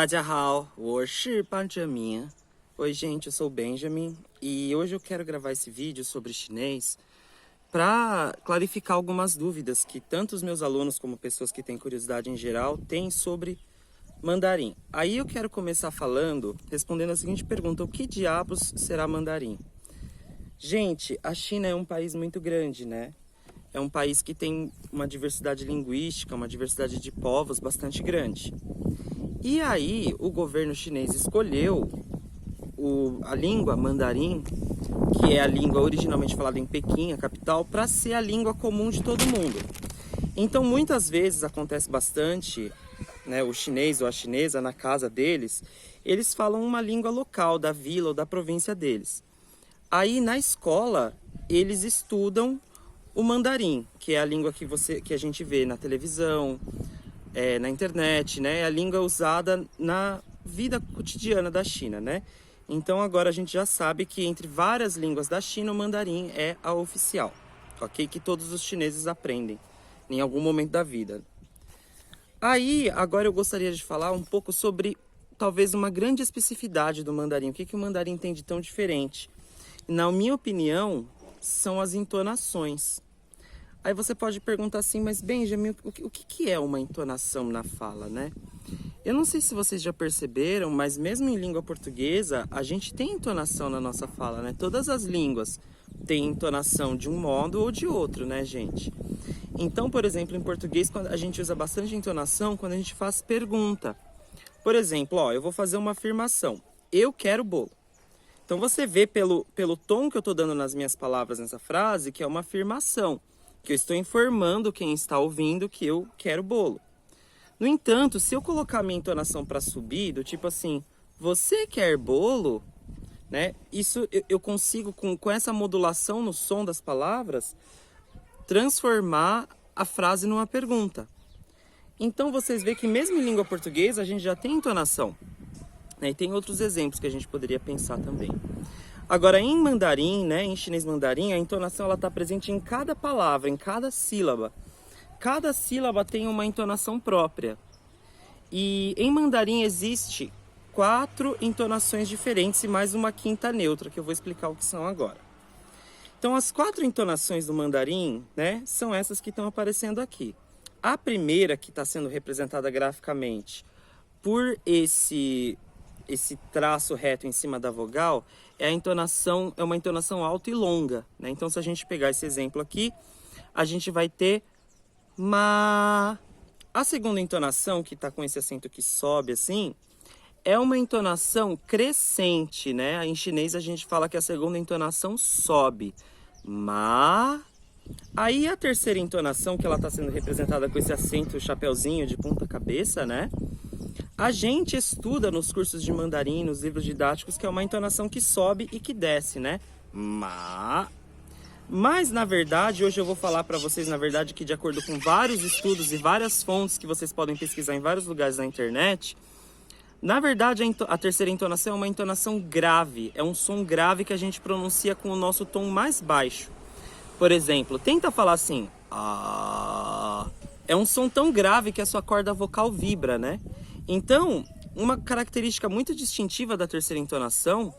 大家好，我是 Benjamin. Oi, gente, eu sou o Benjamin e hoje eu quero gravar esse vídeo sobre chinês para clarificar algumas dúvidas que tanto os meus alunos como pessoas que têm curiosidade em geral têm sobre mandarim. Aí eu quero começar respondendo a seguinte pergunta: o que diabos será mandarim? Gente, a China é um país muito grande, né? É um país que tem uma diversidade linguística, uma diversidade de povos bastante grande. E aí o governo chinês escolheu a língua mandarim, que é a língua originalmente falada em Pequim, a capital, para ser a língua comum de todo mundo. Então muitas vezes acontece bastante, né, o chinês ou a chinesa na casa deles, eles falam uma língua local da vila ou da província deles. Aí na escola eles estudam o mandarim, que é a língua que a gente vê na televisão, na internet, né? É a língua usada na vida cotidiana da China, né? Então agora a gente já sabe que entre várias línguas da China, o mandarim é a oficial, ok? Que todos os chineses aprendem em algum momento da vida. Aí, agora eu gostaria de falar um pouco sobre talvez uma grande especificidade do mandarim. O que o mandarim tem de tão diferente? Na minha opinião, são as entonações. Aí você pode perguntar assim, mas Benjamin, o que é uma entonação na fala, né? Eu não sei se vocês já perceberam, mas mesmo em língua portuguesa, a gente tem entonação na nossa fala, né? Todas as línguas têm entonação de um modo ou de outro, né, gente? Então, por exemplo, em português, a gente usa bastante entonação quando a gente faz pergunta. Por exemplo, ó, eu vou fazer uma afirmação. Eu quero bolo. Então você vê pelo tom que eu estou dando nas minhas palavras nessa frase que é uma afirmação, que eu estou informando quem está ouvindo que eu quero bolo. No entanto, se eu colocar a minha entonação para subir, do tipo assim, você quer bolo? Né? Isso eu consigo, com essa modulação no som das palavras, transformar a frase numa pergunta. Então vocês veem que mesmo em língua portuguesa a gente já tem entonação. E tem outros exemplos que a gente poderia pensar também. Agora, em mandarim, né, em chinês mandarim, a entonação ela está presente em cada palavra, em cada sílaba. Cada sílaba tem uma entonação própria. E em mandarim existe 4 entonações diferentes e mais uma quinta neutra, que eu vou explicar o que são agora. Então, as 4 entonações do mandarim, né, são essas que estão aparecendo aqui. A primeira, que está sendo representada graficamente por esse traço reto em cima da vogal, é uma entonação alta e longa, né? Então, se a gente pegar esse exemplo aqui, a gente vai ter ma. A segunda entonação, que está com esse acento que sobe assim, é uma entonação crescente, né? Em chinês a gente fala que a segunda entonação sobe. Ma. Aí a terceira entonação, que ela está sendo representada com esse acento chapeuzinho de ponta cabeça, né? A gente estuda nos cursos de mandarim, nos livros didáticos, que é uma entonação que sobe e que desce, né? Ma. Mas, na verdade, hoje eu vou falar para vocês, na verdade, que de acordo com vários estudos e várias fontes que vocês podem pesquisar em vários lugares na internet, na verdade, a terceira entonação é uma entonação grave. É um som grave que a gente pronuncia com o nosso tom mais baixo. Por exemplo, tenta falar assim, ah. É um som tão grave que a sua corda vocal vibra, né? Então, uma característica muito distintiva da terceira entonação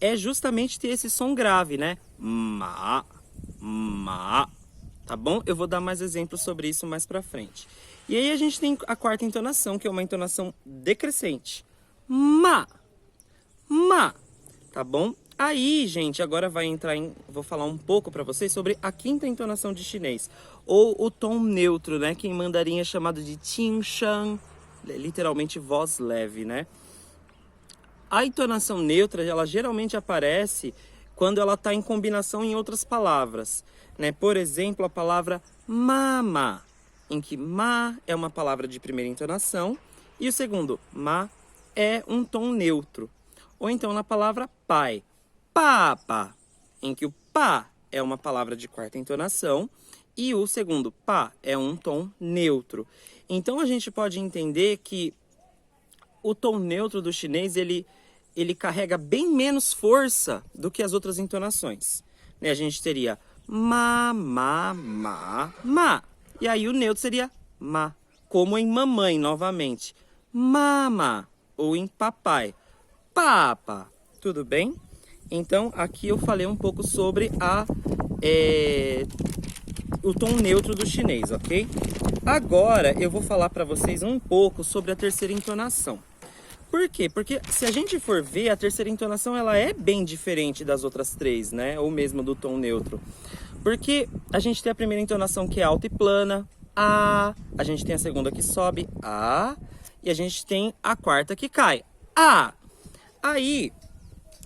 é justamente ter esse som grave, né? Ma, ma, tá bom? Eu vou dar mais exemplos sobre isso mais pra frente. E aí a gente tem a quarta entonação, que é uma entonação decrescente. Ma, ma, tá bom? Aí, gente, agora vou falar um pouco pra vocês sobre a quinta entonação de chinês, ou o tom neutro, né? Que em mandarim é chamado de qingsheng, literalmente voz leve, né? A entonação neutra, ela geralmente aparece quando ela está em combinação em outras palavras, né? Por exemplo, a palavra mama, em que ma é uma palavra de primeira entonação e o segundo, ma, é um tom neutro. Ou então na palavra pai, papa, em que o pá é uma palavra de quarta entonação e o segundo pá é um tom neutro. Então a gente pode entender que o tom neutro do chinês, ele carrega bem menos força do que as outras entonações. Né? A gente teria ma, ma, ma, ma. E aí o neutro seria ma, como em mamãe novamente. Mama. ou em papai. Papa, tudo bem? Então, aqui eu falei um pouco sobre o tom neutro do chinês, ok? Agora, eu vou falar para vocês um pouco sobre a terceira entonação. Por quê? Porque se a gente for ver, a terceira entonação ela é bem diferente das outras três, né? Ou mesmo do tom neutro. Porque a gente tem a primeira entonação que é alta e plana, a gente tem a segunda que sobe, a, e a gente tem a quarta que cai, a. Aí,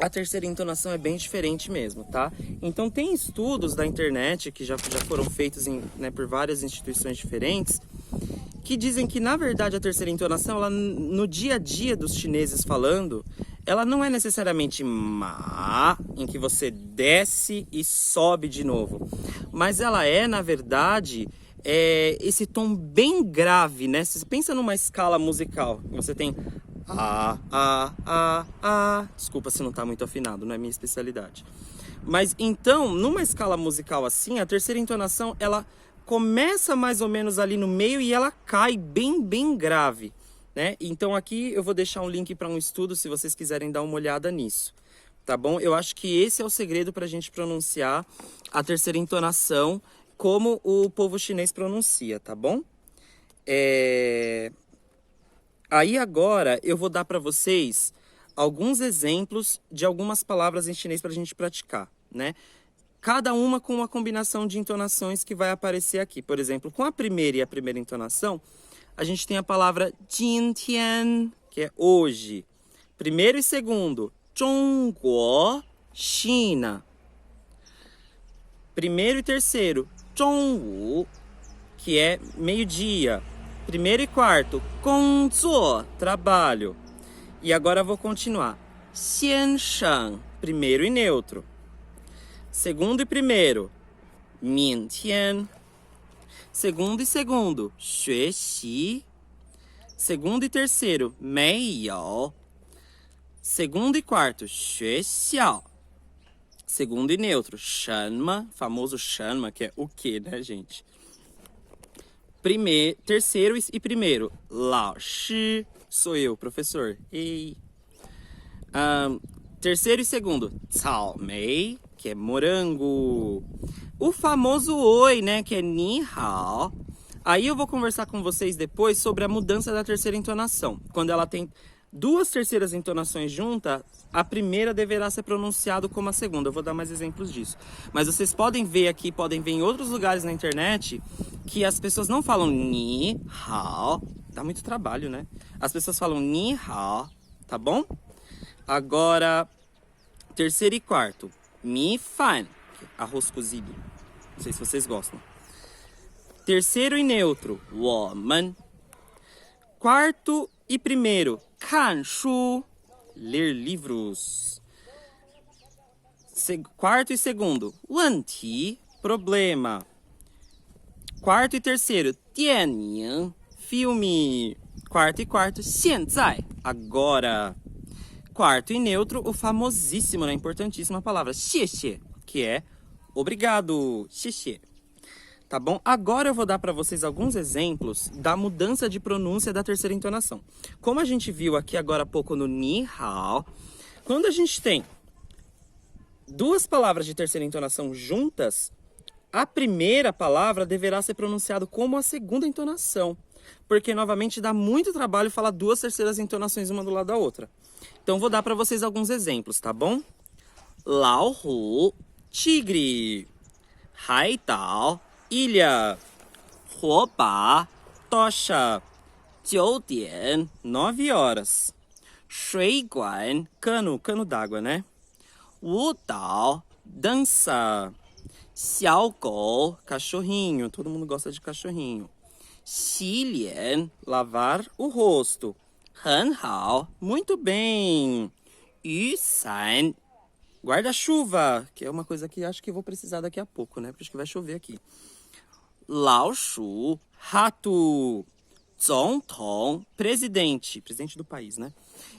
a terceira entonação é bem diferente mesmo, tá? Então tem estudos da internet que já foram feitos por várias instituições diferentes, que dizem que, na verdade, a terceira entonação, ela, no dia a dia dos chineses falando, ela não é necessariamente ma, em que você desce e sobe de novo. Mas ela é, na verdade, esse tom bem grave, né? Você pensa numa escala musical, você tem desculpa se não tá muito afinado, não é minha especialidade. Mas então, numa escala musical assim, a terceira entonação, ela começa mais ou menos ali no meio e ela cai bem grave, né? Então aqui eu vou deixar um link para um estudo se vocês quiserem dar uma olhada nisso, tá bom? Eu acho que esse é o segredo para a gente pronunciar a terceira entonação como o povo chinês pronuncia, tá bom? Aí agora eu vou dar para vocês alguns exemplos de algumas palavras em chinês para a gente praticar, né? Cada uma com uma combinação de entonações que vai aparecer aqui. Por exemplo, com a primeira e a primeira entonação, a gente tem a palavra 今天, que é hoje. Primeiro e segundo, 中国, China. Primeiro e terceiro, 中午, que é meio-dia. Primeiro e quarto, 工作, trabalho. E agora eu vou continuar. 先生, primeiro e neutro. Segundo e primeiro, 明天. Segundo e segundo, 学习. Segundo e terceiro, 没有. Segundo e quarto, 学校. Segundo e neutro, 什么, famoso 什么, que é o que, né, gente? Terceiro e primeiro, 老师, sou eu, professor. Ei. Terceiro e segundo, 草莓, que é morango. O famoso oi, né, que é ni hao. Aí eu vou conversar com vocês depois sobre a mudança da terceira entonação. Quando ela tem duas terceiras entonações juntas, a primeira deverá ser pronunciada como a segunda. Eu vou dar mais exemplos disso. Mas vocês podem ver aqui, podem ver em outros lugares na internet, que as pessoas não falam ni hao. Dá muito trabalho, né? As pessoas falam ni hao, tá bom? Agora, terceiro e quarto. Mi fan, arroz cozido. Não sei se vocês gostam. Terceiro e neutro, 我们. Quarto e primeiro, 看书, ler livros. Quarto e segundo, 问题, problema. Quarto e terceiro, 电影, filme. Quarto e quarto, 现在, agora. Quarto e neutro, o famosíssimo, né, importantíssima palavra, 谢谢, que é obrigado, 谢谢. Tá bom? Agora eu vou dar para vocês alguns exemplos da mudança de pronúncia da terceira entonação. Como a gente viu aqui agora há pouco no ni hao, quando a gente tem duas palavras de terceira entonação juntas, a primeira palavra deverá ser pronunciada como a segunda entonação, porque novamente dá muito trabalho falar duas terceiras entonações uma do lado da outra. Então vou dar para vocês alguns exemplos, tá bom? 老虎, tigre. 海岛, ilha. 火把, tocha. 9点, 9 horas. 水管, cano d'água, né? 舞蹈, dança. 小狗, cachorrinho, todo mundo gosta de cachorrinho. 洗脸, lavar o rosto. 很好, muito bem. 雨伞, guarda-chuva, que é uma coisa que acho que eu vou precisar daqui a pouco, né? Porque acho que vai chover aqui. 老鼠, rato. 总统, presidente do país, né?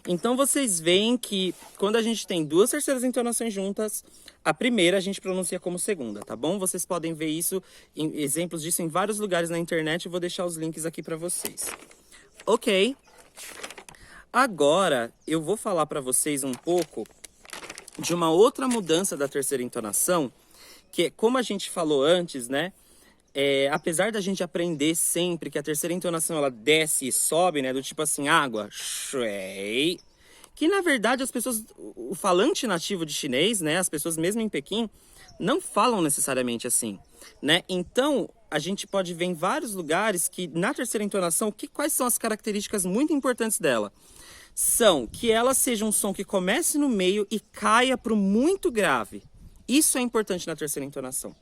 Então vocês veem que quando a gente tem duas terceiras entonações juntas, a primeira a gente pronuncia como segunda, tá bom? Vocês podem ver isso, exemplos disso em vários lugares na internet, eu vou deixar os links aqui para vocês. Ok. Agora, eu vou falar para vocês um pouco de uma outra mudança da terceira entonação, que é, como a gente falou antes, né? Apesar da gente aprender sempre que a terceira entonação ela desce e sobe, né? Do tipo assim, água, shui. Que na verdade as pessoas, o falante nativo de chinês, né? As pessoas mesmo em Pequim, não falam necessariamente assim, né? Então, a gente pode ver em vários lugares que na terceira entonação, quais são as características muito importantes dela? São que ela seja um som que comece no meio e caia para o muito grave. Isso é importante na terceira entonação.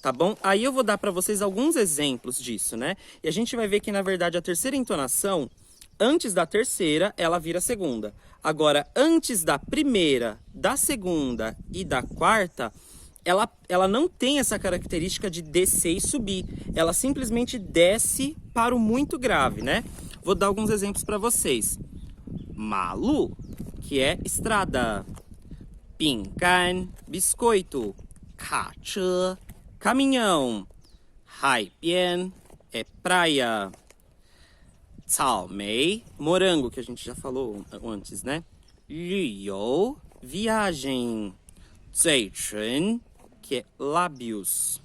Tá bom? Aí eu vou dar para vocês alguns exemplos disso, né? E a gente vai ver que, na verdade, a terceira entonação, antes da terceira, ela vira segunda. Agora, antes da primeira, da segunda e da quarta, ela não tem essa característica de descer e subir. Ela simplesmente desce para o muito grave, né? Vou dar alguns exemplos para vocês. Malu, que é estrada. Pincan, biscoito. Kache, caminhão. Haibian, é praia. Caomei, morango, que a gente já falou antes, né? Liyou, viagem. Zaichun, que é lábios.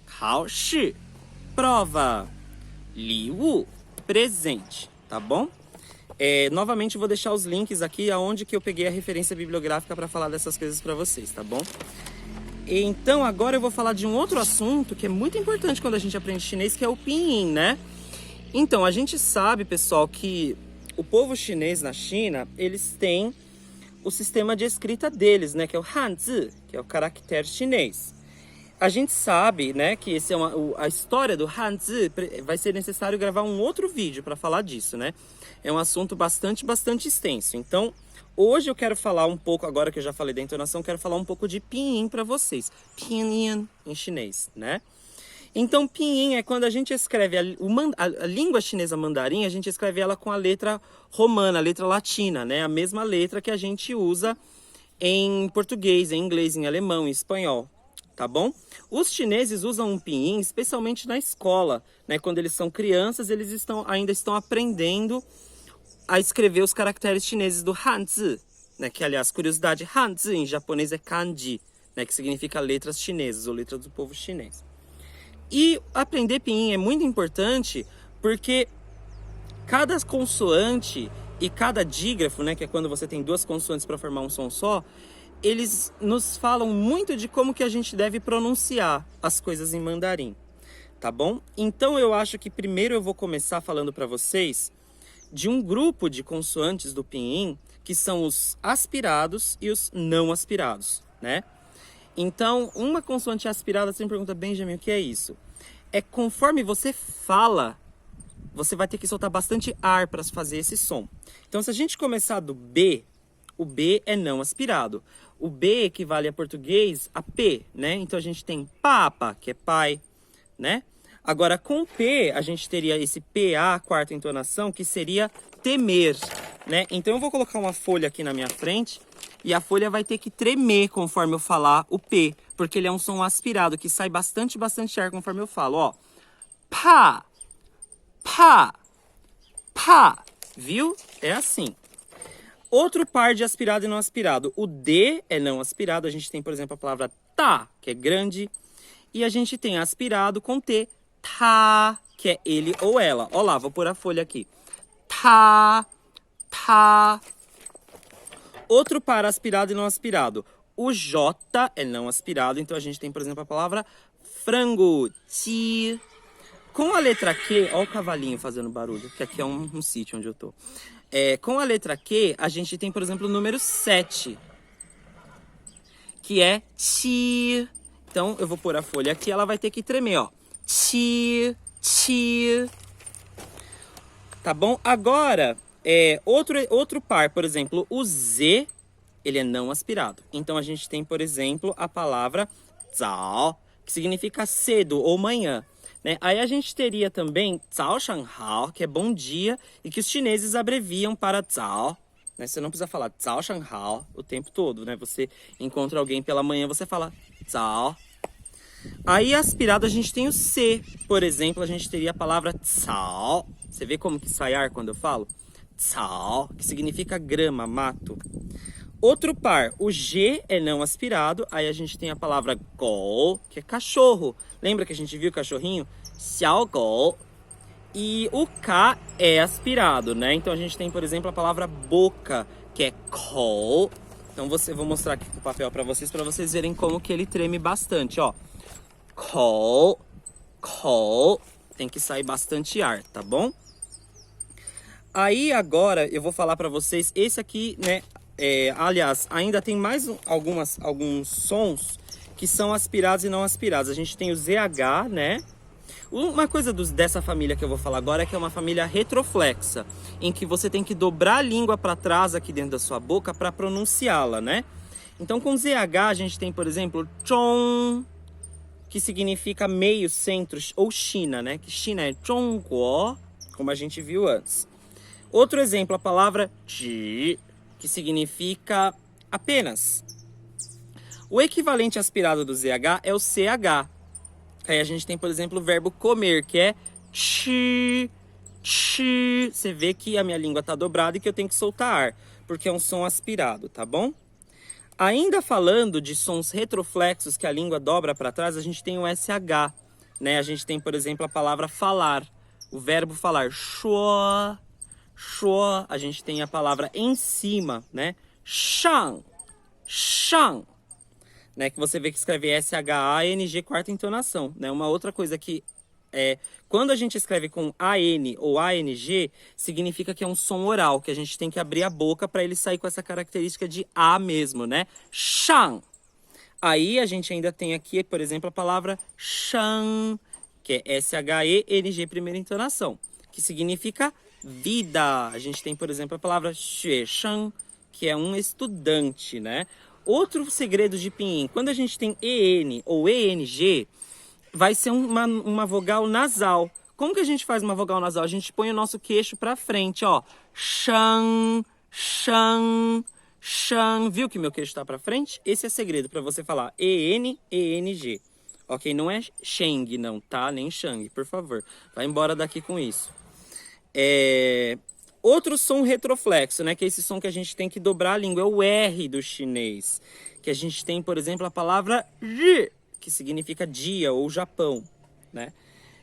Kaoshi, prova. Liwu, presente, tá bom? Novamente vou deixar os links aqui aonde que eu peguei a referência bibliográfica para falar dessas coisas para vocês, tá bom? Então agora eu vou falar de um outro assunto que é muito importante quando a gente aprende chinês, que é o pinyin, né? Então a gente sabe, pessoal, que o povo chinês na China, eles têm o sistema de escrita deles, né? Que é o Hanzi, que é o caractere chinês. A gente sabe, né, que esse é a história do Hanzi, vai ser necessário gravar um outro vídeo para falar disso, né? É um assunto bastante extenso. Então, hoje eu quero falar um pouco, agora que eu já falei da entonação, quero falar um pouco de pinyin para vocês. Pinyin em chinês, né? Então, pinyin é quando a gente escreve a língua chinesa mandarim, a gente escreve ela com a letra romana, a letra latina, né? A mesma letra que a gente usa em português, em inglês, em alemão, em espanhol. Tá bom? Os chineses usam um pinyin especialmente na escola, né? Quando eles são crianças, eles ainda estão aprendendo a escrever os caracteres chineses do Hanzi, né? Que, aliás, curiosidade, Hanzi em japonês é kanji, né? Que significa letras chinesas ou letras do povo chinês. E aprender pinyin é muito importante porque cada consoante e cada dígrafo, né? Que é quando você tem duas consoantes para formar um som só, eles nos falam muito de como que a gente deve pronunciar as coisas em mandarim, tá bom? Então eu acho que primeiro eu vou começar falando para vocês de um grupo de consoantes do pinyin, que são os aspirados e os não aspirados, né? Então, uma consoante aspirada, você me pergunta, Benjamin, o que é isso? É conforme você fala, você vai ter que soltar bastante ar para fazer esse som. Então, se a gente começar do B, o B é não aspirado. O B equivale a português a P, né? Então a gente tem papa, que é pai, né? Agora com P, a gente teria esse PA, quarta entonação, que seria temer, né? Então eu vou colocar uma folha aqui na minha frente e a folha vai ter que tremer conforme eu falar o P, porque ele é um som aspirado, que sai bastante ar conforme eu falo, ó. Pá, pá, pá, viu? É assim. Outro par de aspirado e não aspirado. O D é não aspirado. A gente tem, por exemplo, a palavra tá, que é grande. E a gente tem aspirado com T, tá, que é ele ou ela. Ó lá, vou pôr a folha aqui. Tá, tá. Outro par aspirado e não aspirado. O J é não aspirado. Então a gente tem, por exemplo, a palavra frango, ti. Com a letra Q, ó o cavalinho fazendo barulho, que aqui é um sítio onde eu tô. Com a letra Q, a gente tem, por exemplo, o número 7, que é ti. Então, eu vou pôr a folha aqui, ela vai ter que tremer, ó. Ti, ti. Tá bom? Agora, outro par, por exemplo, o Z, ele é não aspirado. Então, a gente tem, por exemplo, a palavra zao, que significa cedo ou manhã. Né? Aí a gente teria também Zao Shan Hao, que é bom dia, e que os chineses abreviam para Zao. Né? Você não precisa falar Zao Shan Hao o tempo todo, né? Você encontra alguém pela manhã, você fala Zao. Aí aspirado a gente tem o C, por exemplo, a gente teria a palavra Cao. Você vê como que sai ar quando eu falo? cao, que significa grama, mato. Outro par, o G é não aspirado, aí a gente tem a palavra gou, que é cachorro. Lembra que a gente viu o cachorrinho? Xiao gou. E o K é aspirado, né? Então a gente tem, por exemplo, a palavra boca, que é kou. Então vou mostrar aqui com o papel para vocês verem como que ele treme bastante, ó. Kou, kou. Tem que sair bastante ar, tá bom? Aí agora eu vou falar para vocês, esse aqui, né? Aliás, ainda tem mais alguns sons que são aspirados e não aspirados. A gente tem o ZH, né? Uma coisa dessa família que eu vou falar agora é que é uma família retroflexa, em que você tem que dobrar a língua para trás aqui dentro da sua boca para pronunciá-la, né? Então com ZH a gente tem, por exemplo, zhong, que significa meio, centro, ou China, né? Que China é zhongguo, como a gente viu antes. Outro exemplo, a palavra ji, que significa apenas. O equivalente aspirado do ZH é o CH. Aí a gente tem, por exemplo, o verbo comer, que é chi, chi. Você vê que a minha língua tá dobrada e que eu tenho que soltar ar, porque é um som aspirado, tá bom? Ainda falando de sons retroflexos que a língua dobra para trás, a gente tem o SH, né? A gente tem, por exemplo, a palavra falar, o verbo falar, shuo, shuo. A gente tem a palavra em cima, né? Shang, shang. Né, que você vê que escreve S-H-A-N-G, quarta entonação. Né? Uma outra coisa que quando a gente escreve com A-N ou A-N-G, significa que é um som oral, que a gente tem que abrir a boca para ele sair com essa característica de A mesmo, né? Shang. Aí a gente ainda tem aqui, por exemplo, a palavra shang, que é S-H-E-N-G, primeira entonação, que significa vida. A gente tem, por exemplo, a palavra xuesheng, que é um estudante, né? Outro segredo de pinyin, quando a gente tem EN ou ENG, vai ser uma vogal nasal. Como que a gente faz uma vogal nasal? A gente põe o nosso queixo para frente, ó. Shang, shang, shang. Viu que meu queixo está para frente? Esse é segredo para você falar EN, ENG. Ok? Não é Sheng, não, tá? Nem Shang, por favor. Vai embora daqui com isso. Outro som retroflexo, né? Que é esse som que a gente tem que dobrar a língua, é o R do chinês. Que a gente tem, por exemplo, a palavra ri, que significa dia ou Japão, né?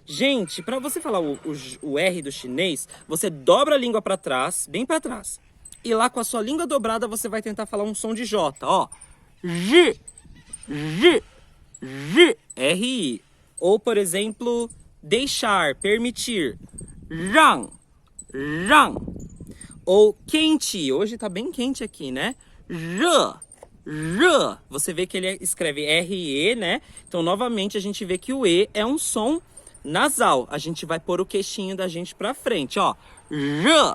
Gente, para você falar o R do chinês, você dobra a língua para trás, bem para trás. E lá com a sua língua dobrada, você vai tentar falar um som de J, ó. J, J, J, R-I. Ou, por exemplo, deixar, permitir. Rang, rang. Ou quente, hoje tá bem quente aqui, né? Rã, rã. Você vê que ele escreve R-E, né? Então, novamente, a gente vê que o E é um som nasal. A gente vai pôr o queixinho da gente pra frente, ó. Rã,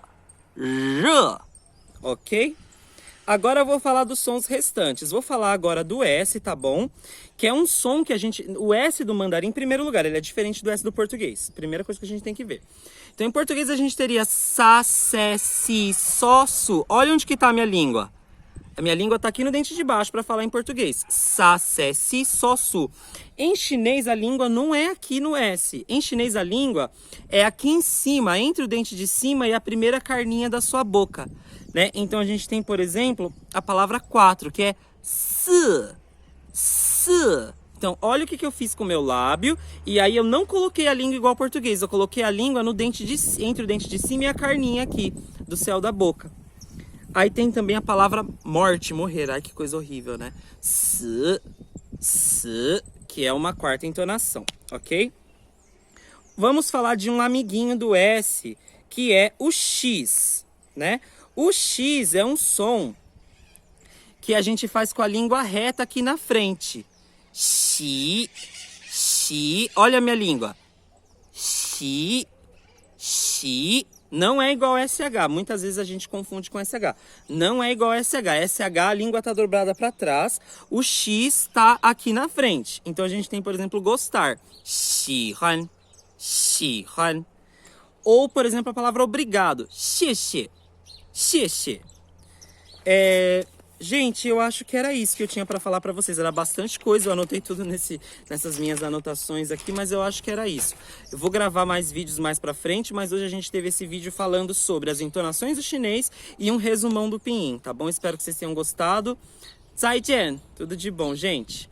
rã. Ok? Agora eu vou falar dos sons restantes. Vou falar agora do S, tá bom? Que é um som que a gente... O S do mandarim, em primeiro lugar, ele é diferente do S do português. Primeira coisa que a gente tem que ver. Então, em português, a gente teria sa, se, si, so, su. Olha onde que tá a minha língua. A minha língua tá aqui no dente de baixo para falar em português. Sa, se, si, so, su. Em chinês, a língua não é aqui no S. Em chinês, a língua é aqui em cima, entre o dente de cima e a primeira carninha da sua boca. Né? Então, a gente tem, por exemplo, a palavra 4, que é si, si. Então, olha o que eu fiz com o meu lábio. E aí, eu não coloquei a língua igual ao português. Eu coloquei a língua no entre o dente de cima e a carninha aqui do céu da boca. Aí tem também a palavra morte, morrer. Ai, que coisa horrível, né? S, que é uma quarta entonação, ok? Vamos falar de um amiguinho do S, que é o X, né? O X é um som que a gente faz com a língua reta aqui na frente. Xi, xi. Olha a minha língua. Xi, xi. Não é igual a SH. Muitas vezes a gente confunde com SH. Não é igual a SH. SH, a língua está dobrada para trás. O X está aqui na frente. Então a gente tem, por exemplo, gostar. Xihan, xihan. Ou, por exemplo, a palavra obrigado. Xie xie, xie xie. Gente, eu acho que era isso que eu tinha pra falar pra vocês. Era bastante coisa, eu anotei tudo nessas minhas anotações aqui, mas eu acho que era isso. Eu vou gravar mais vídeos mais pra frente, mas hoje a gente teve esse vídeo falando sobre as entonações do chinês e um resumão do pinyin, tá bom? Espero que vocês tenham gostado. 再见! Tudo de bom, gente!